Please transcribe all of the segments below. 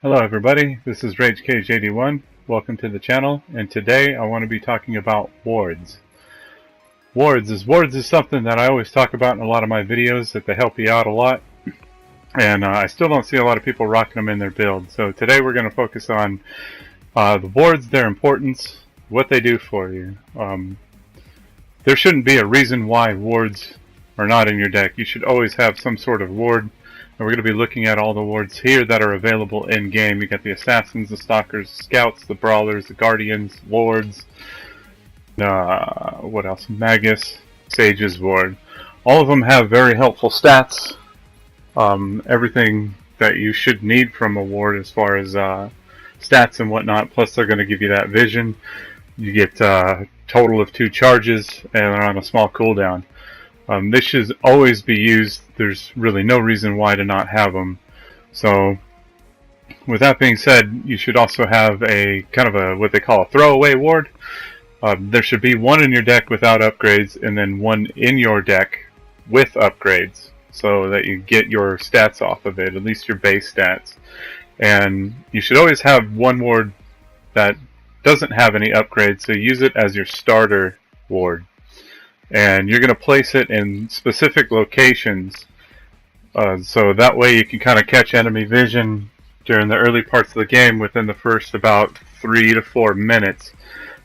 Hello everybody, this is RageCage81. Welcome to the channel, and today I want to be talking about wards. Wards is something that I always talk about in a lot of my videos, that they help you out a lot. And I still don't see a lot of people rocking them in their build. So today we're going to focus on the wards, their importance, what they do for you. There shouldn't be a reason why wards are not in your deck. You should always have some sort of ward. And we're going to be looking at all the wards here that are available in game. You got the assassins, the stalkers, the scouts, the brawlers, the guardians, lords, what else? Magus, sages ward. All of them have very helpful stats. Everything that you should need from a ward as far as stats and whatnot. Plus they're going to give you that vision. You get a total of 2 charges and they're on a small cooldown. This should always be used. There's really no reason why to not have them. So, with that being said, you should also have a kind of a what they call a throwaway ward. There should be one in your deck without upgrades, and then one in your deck with upgrades, so that you get your stats off of it, at least your base stats. And you should always have one ward that doesn't have any upgrades, so use it as your starter ward. And you're going to place it in specific locations, so that way you can kind of catch enemy vision during the early parts of the game within the first about 3 to 4 minutes.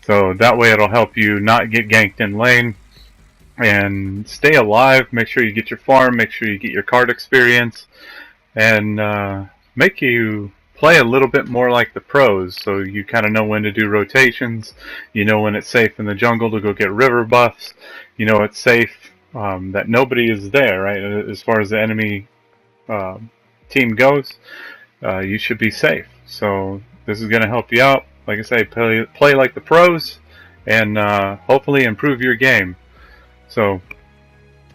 So that way it'll help you not get ganked in lane and stay alive. Make sure you get your farm, make sure you get your card experience, and make you play a little bit more like the pros, so you kind of know when to do rotations. You know when it's safe in the jungle to go get river buffs. You know it's safe that nobody is there, right? As far as the enemy team goes, you should be safe. So this is going to help you out. Like I say, play like the pros, and hopefully improve your game. So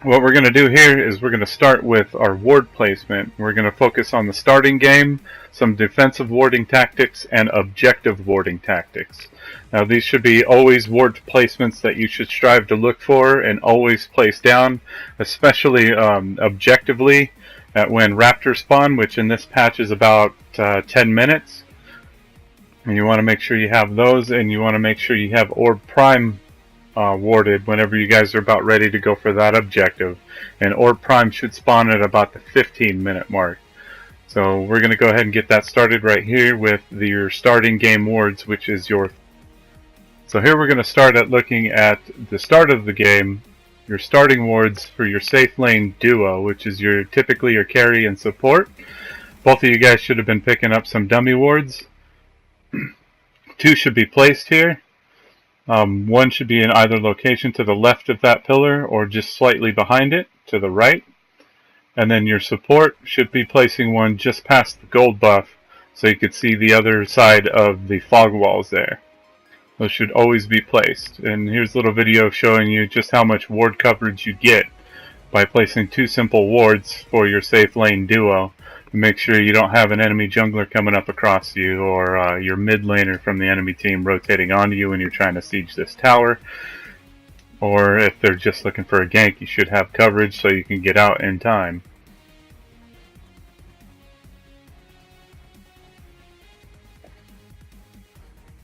what we're going to do here is we're going to start with our ward placement. We're going to focus on the starting game, some defensive warding tactics, and objective warding tactics. Now these should be always ward placements that you should strive to look for and always place down, especially objectively at when Raptors spawn, which in this patch is about 10 minutes. And you want to make sure you have those, and you want to make sure you have Orb Prime warded whenever you guys are about ready to go for that objective. And Orb Prime should spawn at about the 15-minute mark. So we're going to go ahead and get that started right here with your starting game wards, which is your... So here we're going to start at looking at the start of the game, your starting wards for your safe lane duo, which is typically your carry and support. Both of you guys should have been picking up some dummy wards. 2 should be placed here. One should be in either location to the left of that pillar or just slightly behind it to the right. And then your support should be placing one just past the gold buff so you could see the other side of the fog walls there. Those should always be placed. And here's a little video showing you just how much ward coverage you get by placing 2 simple wards for your safe lane duo. Make sure you don't have an enemy jungler coming up across you, or your mid laner from the enemy team rotating onto you when you're trying to siege this tower. Or if they're just looking for a gank, you should have coverage so you can get out in time.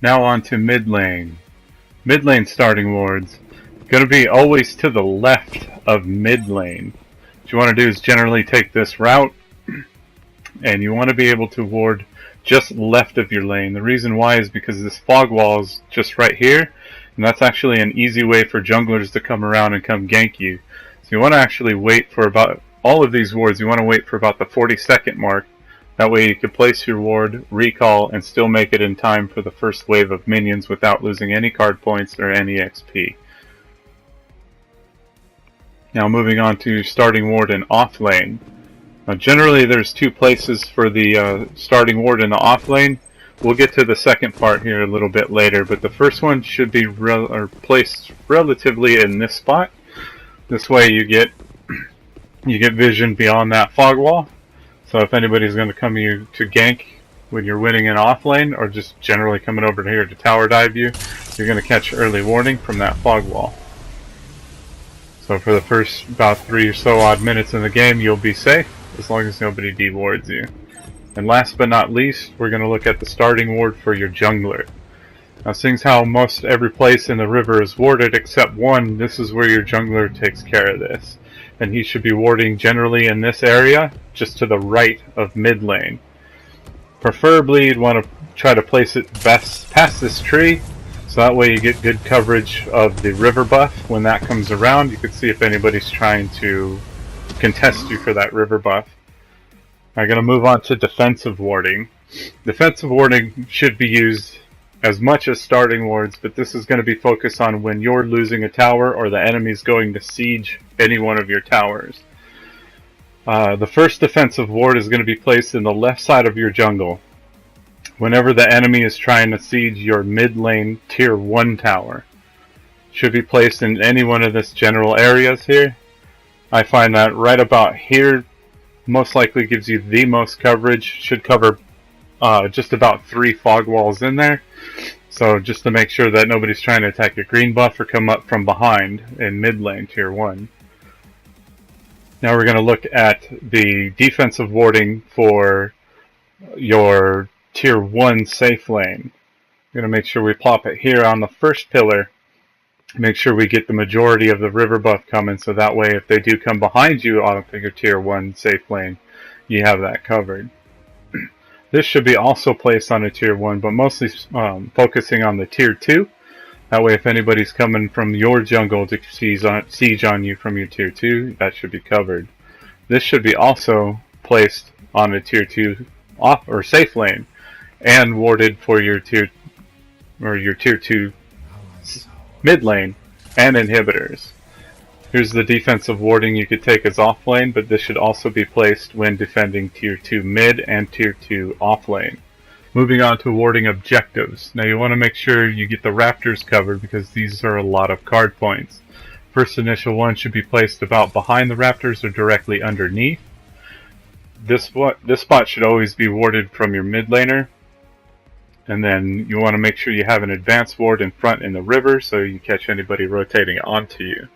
Now on to mid lane. Mid lane starting wards. Going to be always to the left of mid lane. What you want to do is generally take this route, and you want to be able to ward just left of your lane. The reason why is because this fog wall is just right here, and that's actually an easy way for junglers to come around and come gank you. So you want to actually wait for about all of these wards. You want to wait for about the 40-second mark. That way you can place your ward, recall, and still make it in time for the first wave of minions without losing any card points or any XP. Now moving on to starting ward in off lane. Now generally there's 2 places for the starting ward in the off lane. We'll get to the second part here a little bit later, but the first one should be placed relatively in this spot. This way you get vision beyond that fog wall. So if anybody's going to come you to gank when you're winning in off lane, or just generally coming over here to tower dive you, you're going to catch early warning from that fog wall. So for the first about 3 or so odd minutes in the game, you'll be safe as long as nobody dewards you. And last but not least, we're going to look at the starting ward for your jungler. Now, seeing how most every place in the river is warded except one, this is where your jungler takes care of this. And he should be warding generally in this area, just to the right of mid lane. Preferably, you'd want to try to place it best past this tree, so that way you get good coverage of the river buff. When that comes around, you can see if anybody's trying to contest you for that river buff. I'm going to move on to defensive warding. Defensive warding should be used as much as starting wards, but this is going to be focused on when you're losing a tower or the enemy's going to siege any one of your towers. The first defensive ward is going to be placed in the left side of your jungle. Whenever the enemy is trying to siege your mid lane tier 1 tower, should be placed in any one of this general areas here. I find that right about here most likely gives you the most coverage. Should cover just about 3 fog walls in there. So just to make sure that nobody's trying to attack your green buff or come up from behind in mid lane tier 1. Now we're going to look at the defensive warding for your tier 1 safe lane. We're going to make sure we plop it here on the first pillar. Make sure we get the majority of the river buff coming, so that way if they do come behind you on your tier 1 safe lane, you have that covered. This should be also placed on a tier 1, but mostly focusing on the tier 2. That way if anybody's coming from your jungle to siege on you from your tier 2, that should be covered. This should be also placed on a tier 2 off or safe lane and warded for your tier 2 mid lane and inhibitors. Here's the defensive warding you could take as off lane, but this should also be placed when defending tier 2 mid and tier 2 off lane. Moving on to warding objectives. Now you want to make sure you get the Raptors covered because these are a lot of card points. First initial one should be placed about behind the Raptors or directly underneath. This spot should always be warded from your mid laner. And then you want to make sure you have an advanced ward in front in the river so you catch anybody rotating onto you.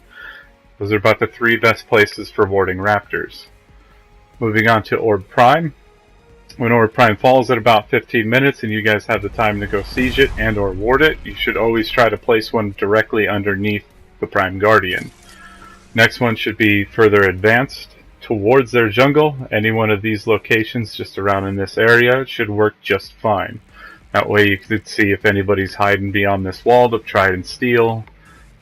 Those are about the 3 best places for warding Raptors. Moving on to Orb Prime. When Orb Prime falls at about 15 minutes and you guys have the time to go siege it and or ward it, you should always try to place one directly underneath the Prime Guardian. Next one should be further advanced towards their jungle. Any one of these locations just around in this area should work just fine. That way you could see if anybody's hiding beyond this wall to try and steal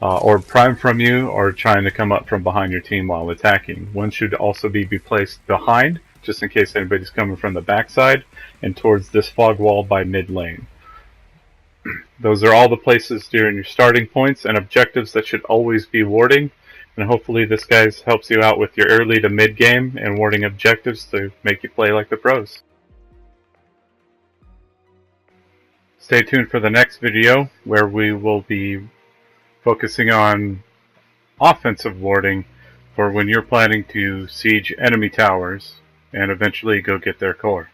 Orb Prime from you, or trying to come up from behind your team while attacking. One should also be placed behind, just in case anybody's coming from the backside, and towards this fog wall by mid lane. Those are all the places during your starting points and objectives that should always be warding, and hopefully this guys helps you out with your early to mid game and warding objectives to make you play like the pros. Stay tuned for the next video where we will be focusing on offensive warding for when you're planning to siege enemy towers and eventually go get their core.